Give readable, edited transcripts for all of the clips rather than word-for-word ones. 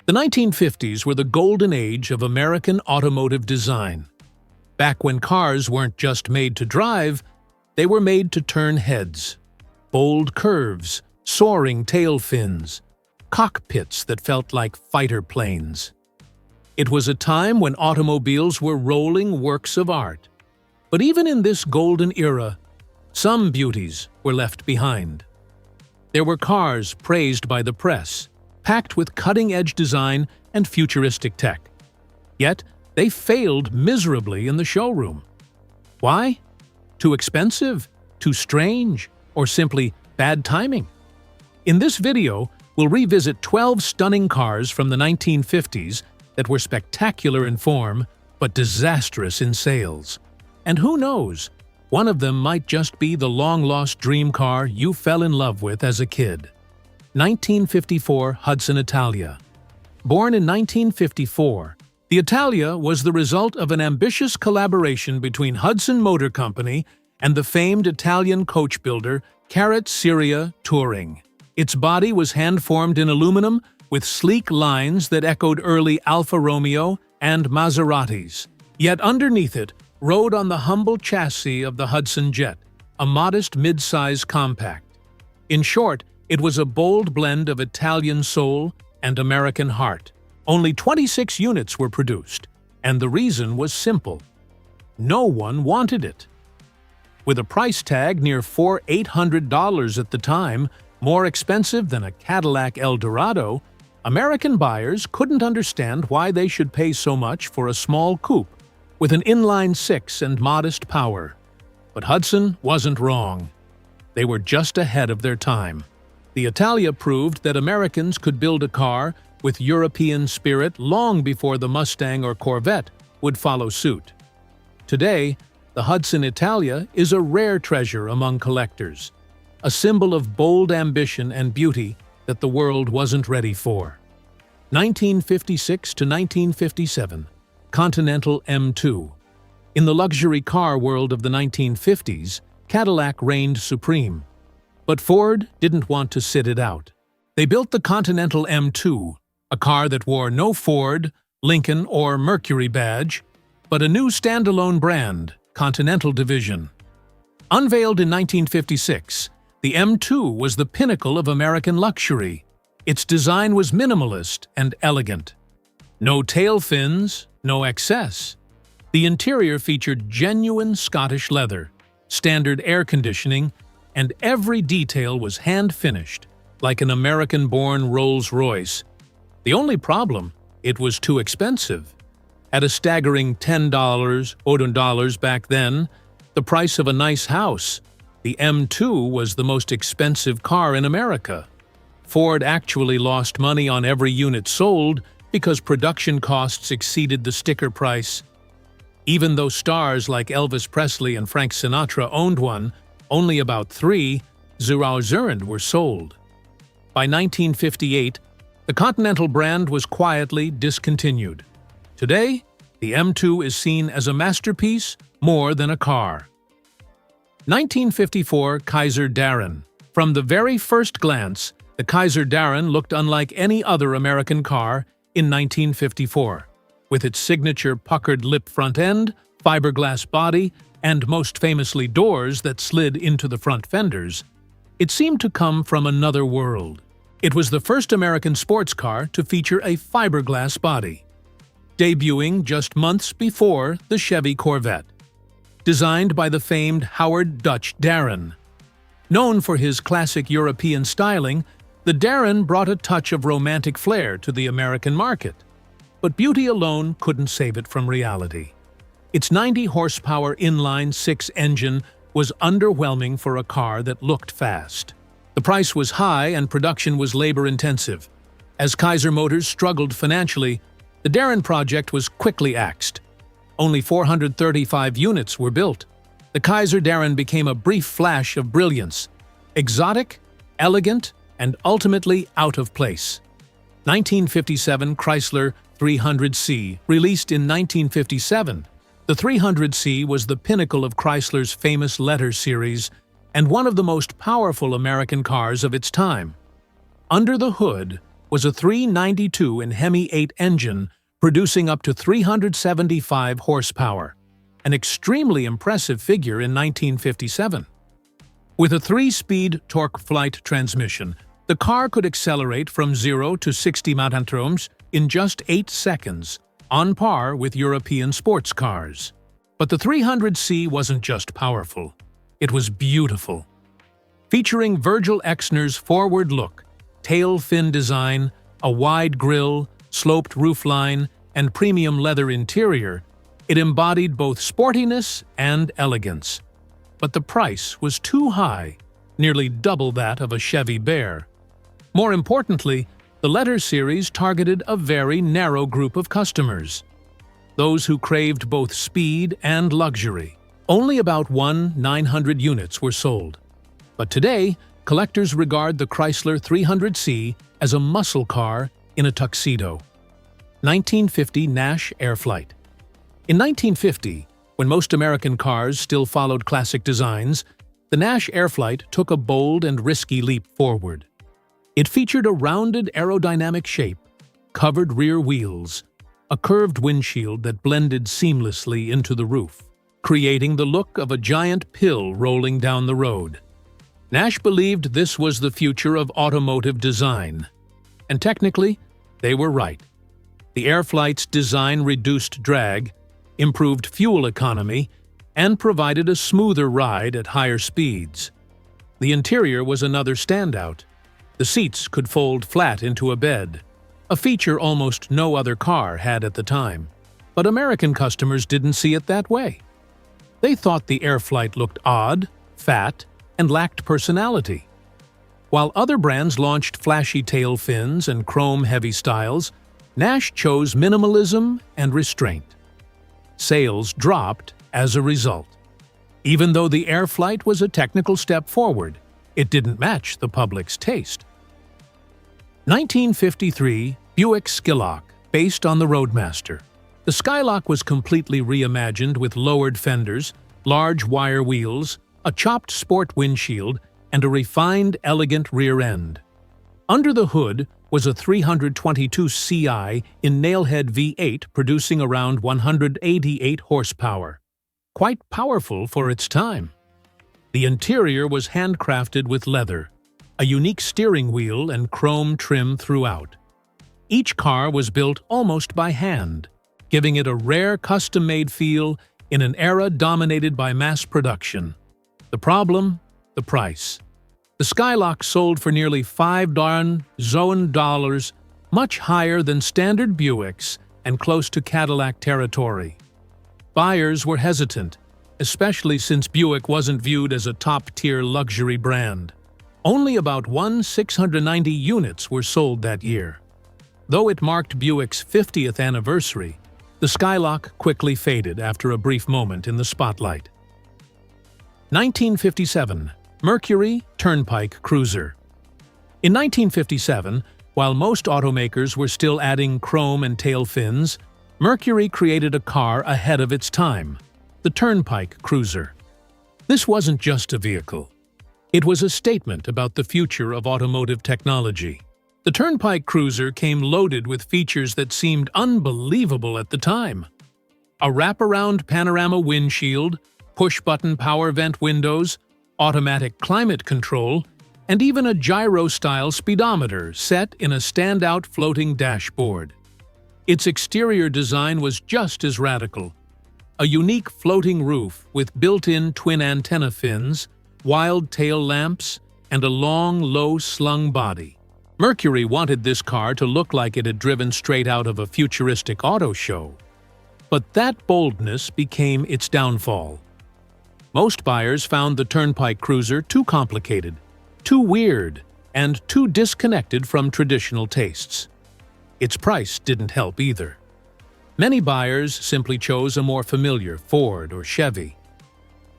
The 1950s were the golden age of American automotive design. Back when cars weren't just made to drive, they were made to turn heads. Bold curves, soaring tail fins, cockpits that felt like fighter planes. It was a time when automobiles were rolling works of art. But even in this golden era, some beauties were left behind. There were cars praised by the press, packed with cutting-edge design and futuristic tech. Yet, they failed miserably in the showroom. Why? Too expensive? Too strange? Or simply bad timing? In this video, we'll revisit 12 stunning cars from the 1950s that were spectacular in form, but disastrous in sales. And who knows, one of them might just be the long-lost dream car you fell in love with as a kid. 1954 Hudson Italia. Born in 1954, the Italia was the result of an ambitious collaboration between Hudson Motor Company and the famed Italian coach builder Carrozzeria Touring. Its body was hand-formed in aluminum with sleek lines that echoed early Alfa Romeo and Maseratis. Yet underneath it rode on the humble chassis of the Hudson Jet, a modest mid-size compact. In short, it was a bold blend of Italian soul and American heart. Only 26 units were produced, and the reason was simple. No one wanted it. With a price tag near $800 at the time, more expensive than a Cadillac Eldorado, American buyers couldn't understand why they should pay so much for a small coupe with an inline-six and modest power. But Hudson wasn't wrong. They were just ahead of their time. The Italia proved that Americans could build a car with European spirit long before the Mustang or Corvette would follow suit. Today, the Hudson Italia is a rare treasure among collectors, a symbol of bold ambition and beauty that the world wasn't ready for. 1956 to 1957, Continental M2. In the luxury car world of the 1950s, Cadillac reigned supreme. But Ford didn't want to sit it out. They built the Continental M2, a car that wore no Ford, Lincoln, or Mercury badge, but a new standalone brand, Continental Division. Unveiled in 1956, the M2 was the pinnacle of American luxury. Its design was minimalist and elegant. No tail fins, no excess. The interior featured genuine Scottish leather, standard air conditioning, and every detail was hand-finished, like an American-born Rolls-Royce. The only problem, it was too expensive. At a staggering $10 back then, the price of a nice house, the M2 was the most expensive car in America. Ford actually lost money on every unit sold because production costs exceeded the sticker price. Even though stars like Elvis Presley and Frank Sinatra owned one, only about 3,000 were sold. By 1958, the Continental brand was quietly discontinued. Today, the M2 is seen as a masterpiece more than a car. 1954 Kaiser Darren. From the very first glance, the Kaiser Darren looked unlike any other American car in 1954. With its signature puckered lip front end, fiberglass body, and most famously doors that slid into the front fenders, it seemed to come from another world. It was the first American sports car to feature a fiberglass body, debuting just months before the Chevy Corvette. Designed by the famed Howard "Dutch" Darren. Known for his classic European styling, the Darren brought a touch of romantic flair to the American market. But beauty alone couldn't save it from reality. Its 90-horsepower inline-six engine was underwhelming for a car that looked fast. The price was high and production was labor-intensive. As Kaiser Motors struggled financially, the Darren project was quickly axed. Only 435 units were built. The Kaiser Darren became a brief flash of brilliance, exotic, elegant, and ultimately out of place. 1957 Chrysler 300C, released in 1957. The 300C was the pinnacle of Chrysler's famous letter series and one of the most powerful American cars of its time. Under the hood, was a 392 in Hemi 8 engine producing up to 375 horsepower, an extremely impressive figure in 1957. With a 3-speed torque-flight transmission, the car could accelerate from 0 to 60 mph in just 8 seconds, on par with European sports cars. But the 300C wasn't just powerful, it was beautiful. Featuring Virgil Exner's forward look, tail fin design, a wide grille, sloped roofline, and premium leather interior, it embodied both sportiness and elegance. But the price was too high, nearly double that of a Chevy Bear. More importantly, the Letter series targeted a very narrow group of customers, those who craved both speed and luxury. Only about 900 units were sold. But today, collectors regard the Chrysler 300C as a muscle car in a tuxedo. 1950 Nash Airflight. In 1950, when most American cars still followed classic designs, the Nash Airflight took a bold and risky leap forward. It featured a rounded aerodynamic shape, covered rear wheels, a curved windshield that blended seamlessly into the roof, creating the look of a giant pill rolling down the road. Nash believed this was the future of automotive design. And technically, they were right. The Airflight's design reduced drag, improved fuel economy, and provided a smoother ride at higher speeds. The interior was another standout. The seats could fold flat into a bed, a feature almost no other car had at the time. But American customers didn't see it that way. They thought the Airflight looked odd, fat, and lacked personality. While other brands launched flashy tail fins and chrome-heavy styles, Nash chose minimalism and restraint. Sales dropped as a result. Even though the Airflight was a technical step forward, it didn't match the public's taste. 1953 Buick Skylark, based on the Roadmaster. The Skylark was completely reimagined with lowered fenders, large wire wheels, a chopped sport windshield, and a refined, elegant rear end. Under the hood was a 322 Ci in nailhead V8 producing around 188 horsepower. Quite powerful for its time. The interior was handcrafted with leather, a unique steering wheel and chrome trim throughout. Each car was built almost by hand, giving it a rare custom-made feel in an era dominated by mass production. The problem? The price. The Skylark sold for nearly $5,000, much higher than standard Buicks and close to Cadillac territory. Buyers were hesitant, especially since Buick wasn't viewed as a top-tier luxury brand. Only about 690 units were sold that year. Though it marked Buick's 50th anniversary, the Skylark quickly faded after a brief moment in the spotlight. 1957 Mercury Turnpike Cruiser. In 1957, while most automakers were still adding chrome and tail fins, Mercury created a car ahead of its time, the Turnpike Cruiser. This wasn't just a vehicle. It was a statement about the future of automotive technology. The Turnpike Cruiser came loaded with features that seemed unbelievable at the time. A wraparound panorama windshield, push-button power vent windows, automatic climate control, and even a gyro-style speedometer set in a standout floating dashboard. Its exterior design was just as radical. A unique floating roof with built-in twin antenna fins, wild tail lamps, and a long, low-slung body. Mercury wanted this car to look like it had driven straight out of a futuristic auto show. But that boldness became its downfall. Most buyers found the Turnpike Cruiser too complicated, too weird, and too disconnected from traditional tastes. Its price didn't help either. Many buyers simply chose a more familiar Ford or Chevy.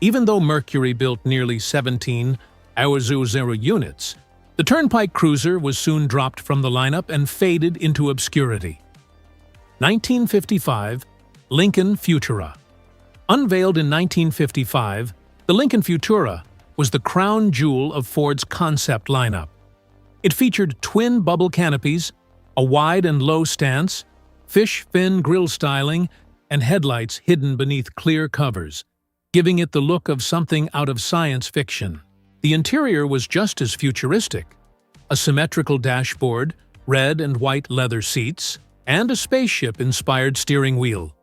Even though Mercury built nearly 17,000 units, the Turnpike Cruiser was soon dropped from the lineup and faded into obscurity. 1955 Lincoln Futura. Unveiled in 1955, the Lincoln Futura was the crown jewel of Ford's concept lineup. It featured twin bubble canopies, a wide and low stance, fish fin grille styling, and headlights hidden beneath clear covers, giving it the look of something out of science fiction. The interior was just as futuristic. A symmetrical dashboard, red and white leather seats, and a spaceship-inspired steering wheel.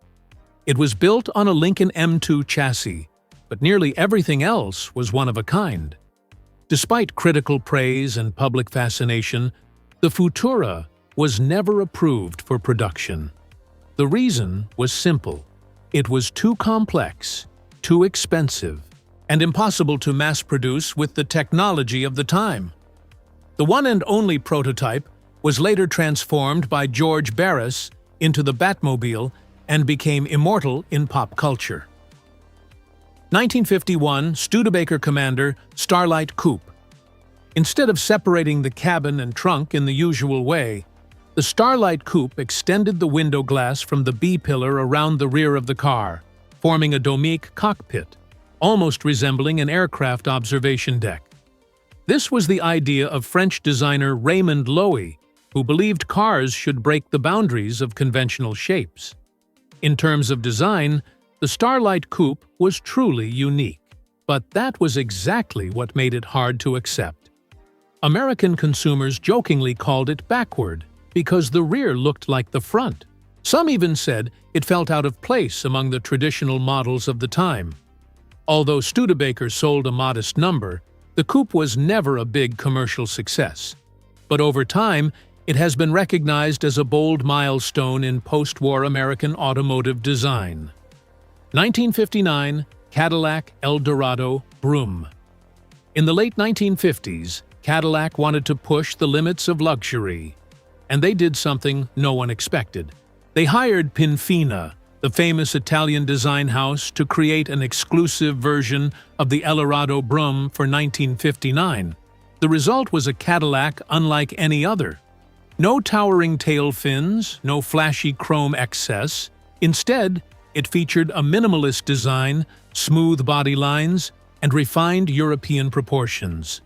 It was built on a Lincoln M2 chassis, but nearly everything else was one of a kind. Despite critical praise and public fascination, the Futura was never approved for production. The reason was simple. It was too complex, too expensive, and impossible to mass-produce with the technology of the time. The one and only prototype was later transformed by George Barris into the Batmobile and became immortal in pop culture. 1951 Studebaker Commander Starlight Coupe. Instead of separating the cabin and trunk in the usual way, the Starlight Coupe extended the window glass from the B-pillar around the rear of the car, forming a domique cockpit, almost resembling an aircraft observation deck. This was the idea of French designer Raymond Loewy, who believed cars should break the boundaries of conventional shapes. In terms of design, the Starlight Coupe was truly unique, but that was exactly what made it hard to accept. American consumers jokingly called it backward because the rear looked like the front. Some even said it felt out of place among the traditional models of the time. Although Studebaker sold a modest number, the coupe was never a big commercial success. But over time, it has been recognized as a bold milestone in post-war American automotive design. 1959 Cadillac Eldorado Brougham. In the late 1950s, Cadillac wanted to push the limits of luxury, and they did something no one expected. They hired Pinfina, the famous Italian design house, to create an exclusive version of the Eldorado Brougham for 1959. The result was a Cadillac unlike any other. No towering tail fins, no flashy chrome excess. Instead, it featured a minimalist design, smooth body lines, and refined European proportions.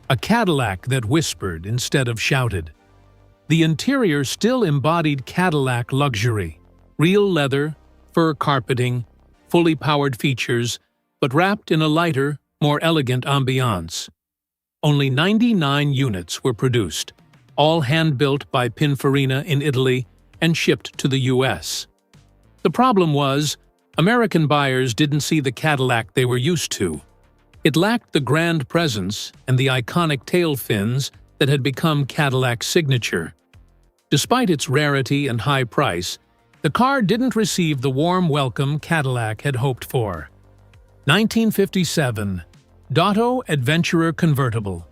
A Cadillac that whispered instead of shouted. The interior still embodied Cadillac luxury. Real leather, fur carpeting, fully powered features, but wrapped in a lighter, more elegant ambiance. Only 99 units were produced, all hand-built by Pininfarina in Italy and shipped to the US. The problem was, American buyers didn't see the Cadillac they were used to. It lacked the grand presence and the iconic tail fins that had become Cadillac's signature. Despite its rarity and high price, the car didn't receive the warm welcome Cadillac had hoped for. 1957 Dotto Adventurer Convertible.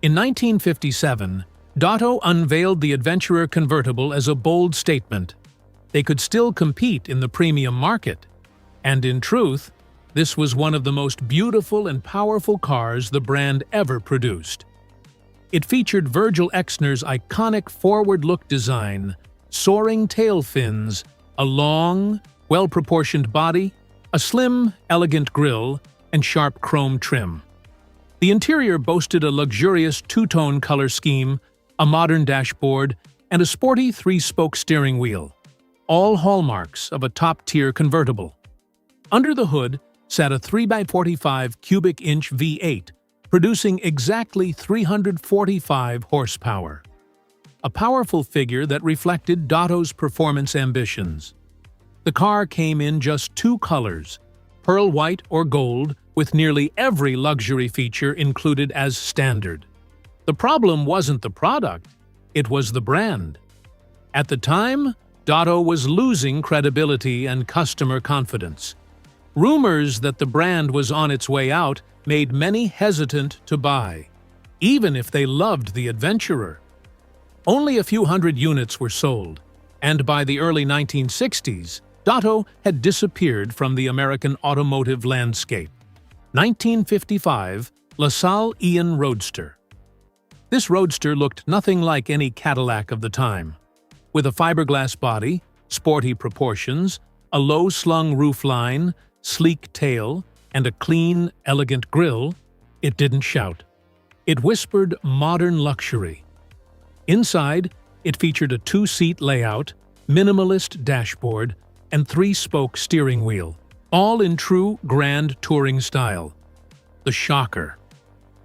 In 1957, Dotto unveiled the Adventurer Convertible as a bold statement. They could still compete in the premium market. And in truth, this was one of the most beautiful and powerful cars the brand ever produced. It featured Virgil Exner's iconic forward-look design, soaring tail fins, a long, well-proportioned body, a slim, elegant grille, and sharp chrome trim. The interior boasted a luxurious two-tone color scheme, a modern dashboard, and a sporty three-spoke steering wheel, all hallmarks of a top-tier convertible. Under the hood sat a 3x45 cubic inch V8, producing exactly 345 horsepower. A powerful figure that reflected Dotto's performance ambitions. The car came in just two colors, pearl white or gold, with nearly every luxury feature included as standard. The problem wasn't the product, it was the brand. At the time, Dotto was losing credibility and customer confidence. Rumors that the brand was on its way out made many hesitant to buy, even if they loved the Adventurer. Only a few hundred units were sold, and by the early 1960s, Dotto had disappeared from the American automotive landscape. 1955 LaSalle Ian Roadster. This Roadster looked nothing like any Cadillac of the time. With a fiberglass body, sporty proportions, a low-slung roofline, sleek tail, and a clean, elegant grille, it didn't shout. It whispered modern luxury. Inside, it featured a 2-seat layout, minimalist dashboard, and 3-spoke steering wheel, all in true grand touring style. The shocker.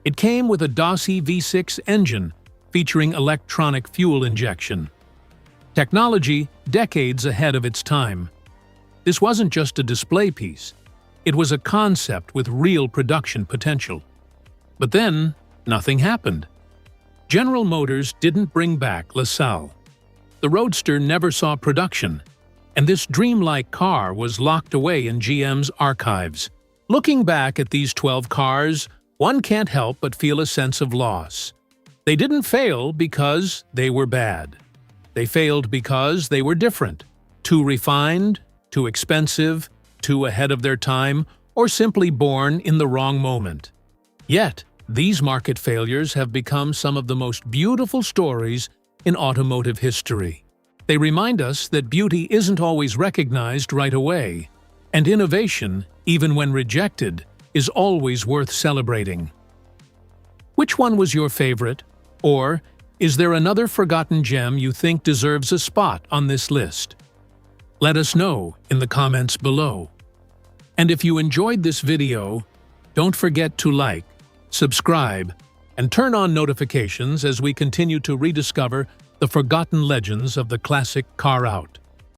It came with a Daci V6 engine featuring electronic fuel injection. Technology decades ahead of its time. This wasn't just a display piece. It was a concept with real production potential. But then, nothing happened. General Motors didn't bring back LaSalle. The Roadster never saw production, and this dreamlike car was locked away in GM's archives. Looking back at these 12 cars, one can't help but feel a sense of loss. They didn't fail because they were bad. They failed because they were different, too refined, too expensive, too ahead of their time, or simply born in the wrong moment. Yet, these market failures have become some of the most beautiful stories in automotive history. They remind us that beauty isn't always recognized right away, and innovation, even when rejected, is always worth celebrating. Which one was your favorite? Or is there another forgotten gem you think deserves a spot on this list? Let us know in the comments below. And if you enjoyed this video, don't forget to like, subscribe, and turn on notifications as we continue to rediscover the forgotten legends of the classic car out.